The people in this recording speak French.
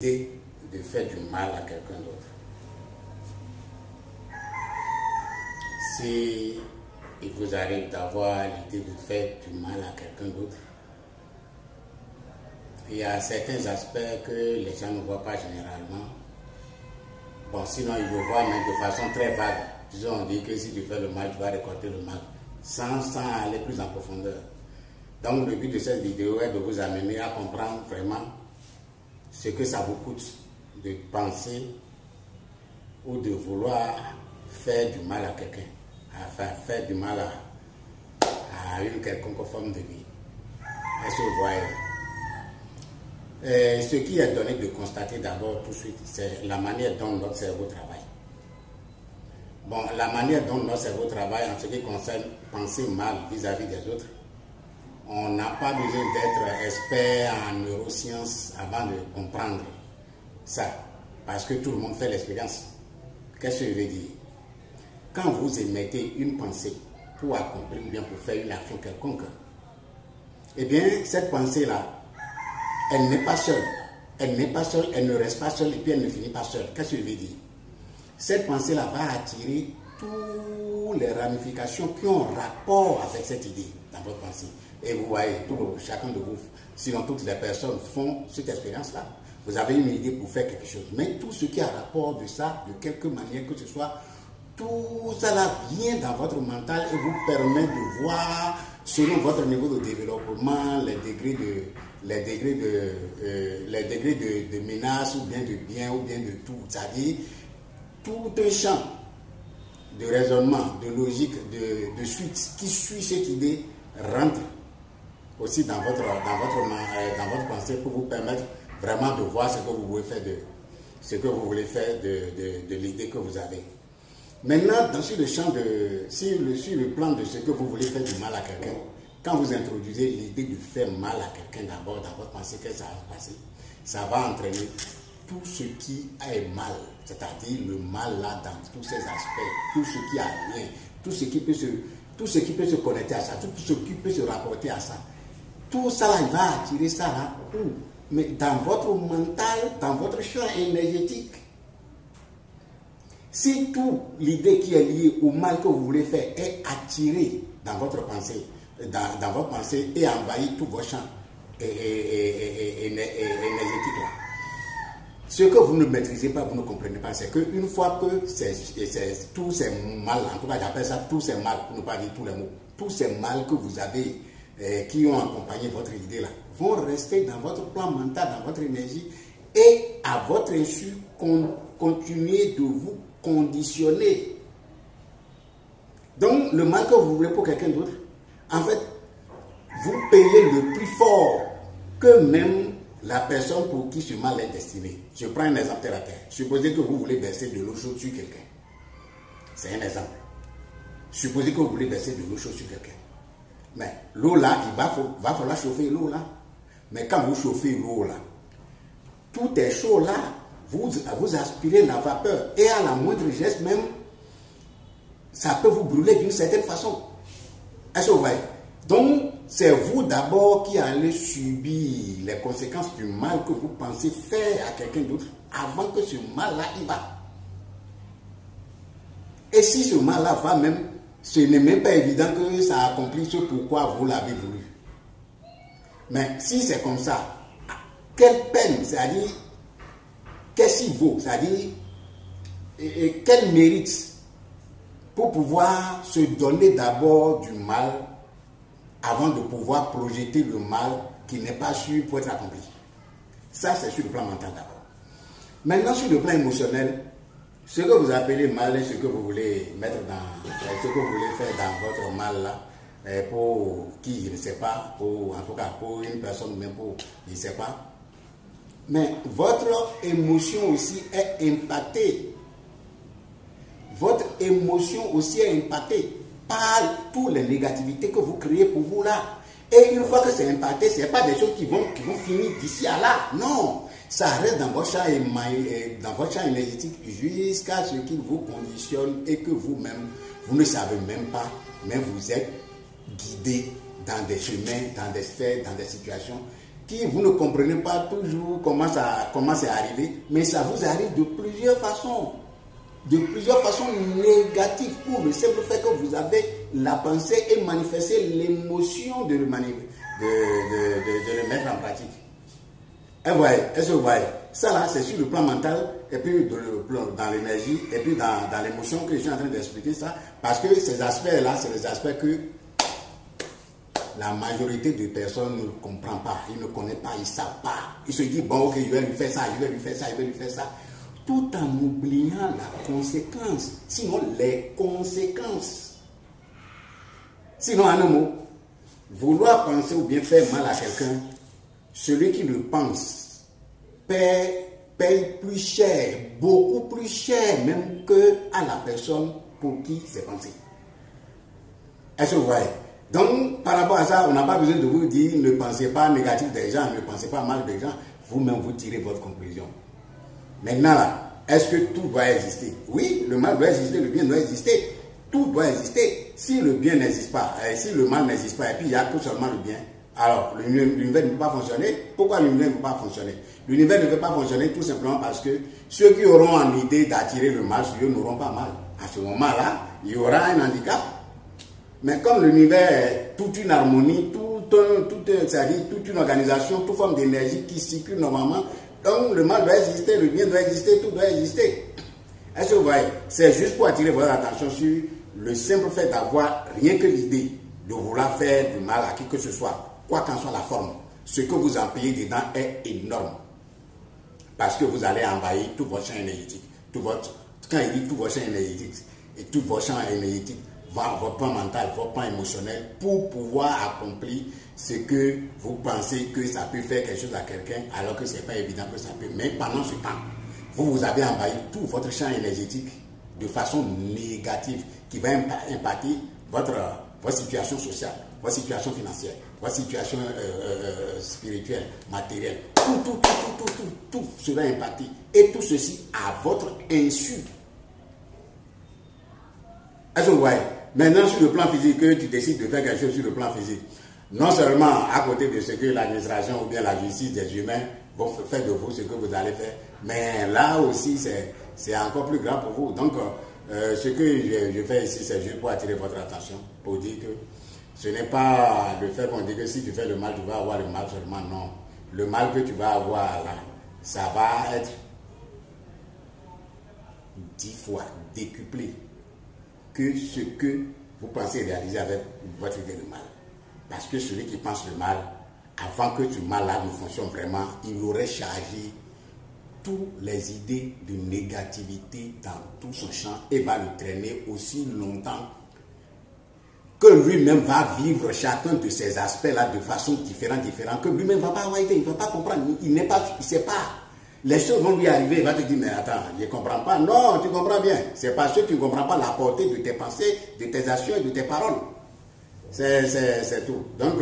De faire du mal à quelqu'un d'autre. Si il vous arrive d'avoir l'idée de faire du mal à quelqu'un d'autre, il y a certains aspects que les gens ne voient pas généralement. Bon, sinon ils le voient, mais de façon très vague. Disons, on dit que si tu fais le mal, tu vas récolter le mal, sans aller plus en profondeur. Donc le but de cette vidéo est de vous amener à comprendre vraiment ce que ça vous coûte de penser ou de vouloir faire du mal à quelqu'un, enfin faire du mal à une quelconque forme de vie. Est-ce que vous voyez? Ce qui est donné de constater d'abord tout de suite, c'est la manière dont notre cerveau travaille. Bon, la manière dont notre cerveau travaille en ce qui concerne penser mal vis-à-vis des autres, on n'a pas besoin d'être expert en neurosciences avant de comprendre ça, parce que tout le monde fait l'expérience. Qu'est-ce que je veux dire? Quand vous émettez une pensée pour accomplir ou bien pour faire une action quelconque, eh bien, cette pensée-là, elle n'est pas seule. Elle n'est pas seule, elle ne reste pas seule et puis elle ne finit pas seule. Qu'est-ce que je veux dire? Cette pensée-là va attirer toutes les ramifications qui ont rapport avec cette idée dans votre pensée. Et vous voyez, chacun de vous, sinon toutes les personnes font cette expérience-là. Vous avez une idée pour faire quelque chose. Mais tout ce qui a rapport de ça, de quelque manière que ce soit, tout ça vient dans votre mental et vous permet de voir, selon votre niveau de développement, les degrés de menace ou bien de bien ou bien de tout. C'est-à-dire, tout un champ de raisonnement, de logique, de suite qui suit cette idée rentre aussi dans votre pensée pour vous permettre vraiment de voir ce que vous voulez faire de l'idée que vous avez. Maintenant, sur le plan de ce que vous voulez faire du mal à quelqu'un, quand vous introduisez l'idée de faire mal à quelqu'un d'abord dans votre pensée, qu'est-ce que ça va passer? Ça va entraîner tout ce qui est mal, c'est-à-dire le mal là dans tous ses aspects, tout ce qui a lien, tout ce qui peut se connecter à ça, tout ce qui peut se rapporter à ça. Tout ça là, il va attirer ça là, mais dans votre mental, dans votre champ énergétique. Si toute l'idée qui est liée au mal que vous voulez faire est attirée dans votre pensée, et envahit tout vos champs énergétiques là, ce que vous ne maîtrisez pas, vous ne comprenez pas, c'est qu'une fois que tous ces mal, en tout cas j'appelle ça tous ces mal, pour ne pas dire tous les mots, tous ces mal que vous avez, qui ont accompagné votre idée là, vont rester dans votre plan mental, dans votre énergie, et à votre insu, continuer de vous conditionner. Donc le mal que vous voulez pour quelqu'un d'autre, en fait, vous payez le prix fort que même la personne pour qui ce mal est destiné. Je prends un exemple terre à terre. Supposez que vous voulez verser de l'eau chaude sur quelqu'un. C'est un exemple. Supposez que vous voulez verser de l'eau chaude sur quelqu'un. Mais l'eau là, il va falloir chauffer l'eau là. Mais quand vous chauffez l'eau là, tout est chaud là. Vous aspirez la vapeur. Et à la moindre geste même, ça peut vous brûler d'une certaine façon. Est-ce que vous voyez? Donc, c'est vous d'abord qui allez subir les conséquences du mal que vous pensez faire à quelqu'un d'autre avant que ce mal-là y va. Et si ce mal-là va même, ce n'est même pas évident que ça accomplisse ce pourquoi vous l'avez voulu. Mais si c'est comme ça, quelle peine, c'est-à-dire, qu'est-ce qu'il vaut, c'est-à-dire, quel mérite pour pouvoir se donner d'abord du mal avant de pouvoir projeter le mal qui n'est pas sûr pour être accompli. Ça, c'est sur le plan mental d'abord. Maintenant, sur le plan émotionnel, ce que vous appelez mal et ce que vous voulez mettre dans, ce que vous voulez faire dans votre mal là, pour qui, je ne sais pas, en tout cas pour une personne, même pour, je ne sais pas. Mais votre émotion aussi est impactée. Votre émotion aussi est impactée par toutes les négativités que vous créez pour vous là. Et une fois que c'est impacté, ce n'est pas des choses qui vont finir d'ici à là. Non, ça reste dans votre champ énergétique jusqu'à ce qu'il vous conditionne et que vous-même, vous ne savez même pas, mais vous êtes guidé dans des chemins, dans des sphères, dans des situations qui vous ne comprenez pas toujours comment c'est arrivé, mais ça vous arrive de plusieurs façons. De plusieurs façons négatives pour le simple fait que vous avez la pensée et manifester l'émotion de le mettre en pratique. Et voyez, est-ce que vous voyez? Ça là, c'est sur le plan mental, et puis dans l'énergie, et puis dans l'émotion que je suis en train d'expliquer ça, parce que ces aspects-là, c'est les aspects que la majorité des personnes ne comprennent pas, ils ne connaissent pas, ils ne savent pas. Ils se disent, bon, ok, je vais lui faire ça, je vais lui faire ça, je vais lui faire ça. Tout en oubliant la conséquence, sinon les conséquences. Sinon, en un mot, vouloir penser ou bien faire mal à quelqu'un, celui qui le pense paye plus cher, beaucoup plus cher même que à la personne pour qui c'est pensé. Est-ce que vous voyez? Donc, par rapport à ça, on n'a pas besoin de vous dire ne pensez pas négatif des gens, ne pensez pas mal des gens. Vous-même, vous tirez votre conclusion. Maintenant, là, est-ce que tout doit exister? Oui, le mal doit exister, le bien doit exister. Tout doit exister. Si le bien n'existe pas, si le mal n'existe pas, et puis il y a tout seulement le bien, alors l'univers ne peut pas fonctionner. Pourquoi l'univers ne peut pas fonctionner? L'univers ne peut pas fonctionner tout simplement parce que ceux qui auront en idée d'attirer le mal sur eux n'auront pas mal. À ce moment-là, il y aura un handicap. Mais comme l'univers est toute une harmonie, c'est-à-dire toute une organisation, toute forme d'énergie qui circule normalement, donc le mal doit exister, le bien doit exister, tout doit exister. Est-ce que vous voyez? C'est juste pour attirer votre attention sur le simple fait d'avoir rien que l'idée de vouloir faire du mal à qui que ce soit, quoi qu'en soit la forme. Ce que vous en payez dedans est énorme. Parce que vous allez envahir tout votre champ énergétique. Quand il dit tout votre champ énergétique, et tout votre champ énergétique, votre plan mental, votre plan émotionnel, pour pouvoir accomplir ce que vous pensez que ça peut faire quelque chose à quelqu'un, alors que ce n'est pas évident que ça peut. Mais pendant ce temps, vous avez envahi tout votre champ énergétique de façon négative qui va impacter votre situation sociale, votre situation financière, votre situation spirituelle, matérielle. Tout sera impacté. Et tout ceci à votre insu. Est-ce que vous voyez? Maintenant, sur le plan physique, que tu décides de faire quelque chose sur le plan physique, non seulement à côté de ce que l'administration ou bien la justice des humains vont faire de vous ce que vous allez faire, mais là aussi, c'est encore plus grave pour vous. Donc, ce que je fais ici, c'est juste pour attirer votre attention, pour dire que ce n'est pas le fait qu'on dit que si tu fais le mal, tu vas avoir le mal seulement. Non. Le mal que tu vas avoir là, ça va être 10 fois décuplé que ce que vous pensez réaliser avec votre idée de mal. Parce que celui qui pense le mal, avant que ce mal-là ne fonctionne vraiment, il aurait chargé toutes les idées de négativité dans tout son champ et va le traîner aussi longtemps que lui-même va vivre chacun de ces aspects-là de façon différente, que lui-même ne va pas avoir idée, il ne va pas comprendre, il ne sait pas. Les choses vont lui arriver, il va te dire, mais attends, je ne comprends pas. Non, tu comprends bien. C'est parce que tu ne comprends pas la portée de tes pensées, de tes actions et de tes paroles. C'est tout. Donc,